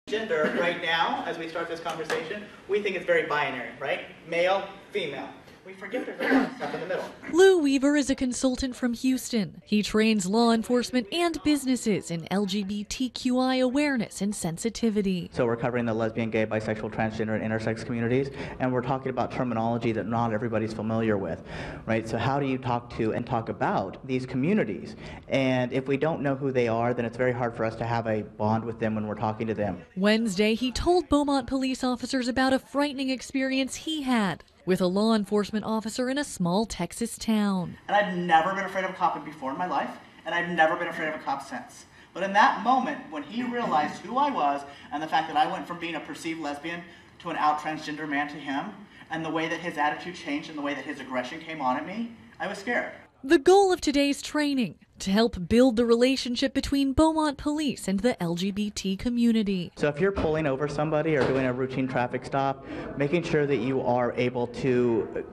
Gender right now, as we start this conversation, we think it's very binary, right? Male, female. We forget there's a lot of stuff in the middle. Lou Weaver is a consultant from Houston. He trains law enforcement and businesses in LGBTQI awareness and sensitivity. So we're covering the lesbian, gay, bisexual, transgender, and intersex communities, and we're talking about terminology that not everybody's familiar with, right? So how do you talk to and talk about these communities? And if we don't know who they are, then it's very hard for us to have a bond with them when we're talking to them. Wednesday, he told Beaumont police officers about a frightening experience he had with a law enforcement officer in a small Texas town. And I've never been afraid of a cop before in my life, and I've never been afraid of a cop since. But in that moment, when he realized who I was and the fact that I went from being a perceived lesbian to an out transgender man to him, and the way that his attitude changed and the way that his aggression came on at me, I was scared. The goal of today's training, to help build the relationship between Beaumont Police and the LGBT community. So if you're pulling over somebody or doing a routine traffic stop, making sure that you are able to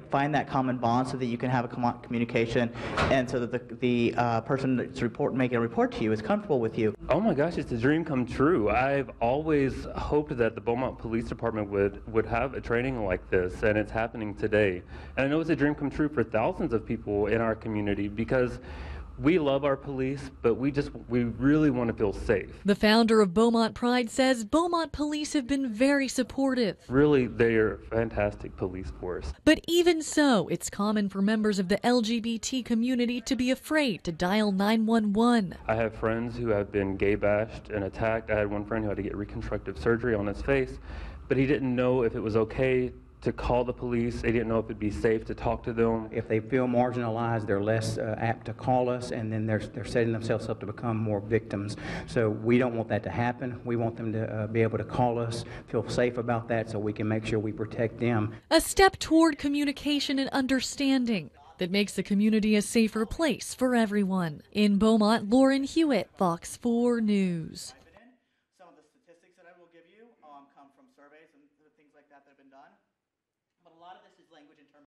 find that common bond so that you can have a communication, and so that the person that's making a report to you is comfortable with you. Oh my gosh, it's a dream come true. I've always hoped that the Beaumont Police Department would have a training like this, and it's happening today. And I know it's a dream come true for thousands of people in our community, because we love our police, but we really want to feel safe. The founder of Beaumont Pride says Beaumont police have been very supportive. Really, they are a fantastic police force. But even so, it's common for members of the LGBT community to be afraid to dial 911. I have friends who have been gay bashed and attacked. I had one friend who had to get reconstructive surgery on his face, but he didn't know if it was okay to call the police. They didn't know if it'd be safe to talk to them. If they feel marginalized, they're less apt to call us, and then they're setting themselves up to become more victims. So we don't want that to happen. We want them to be able to call us, feel safe about that, so we can make sure we protect them. A step toward communication and understanding that makes the community a safer place for everyone. In Beaumont, Lauren Huet, Fox 4 News. Some of the statistics that I will give you come from surveys and things like that that have been done. But a lot of this is language in terms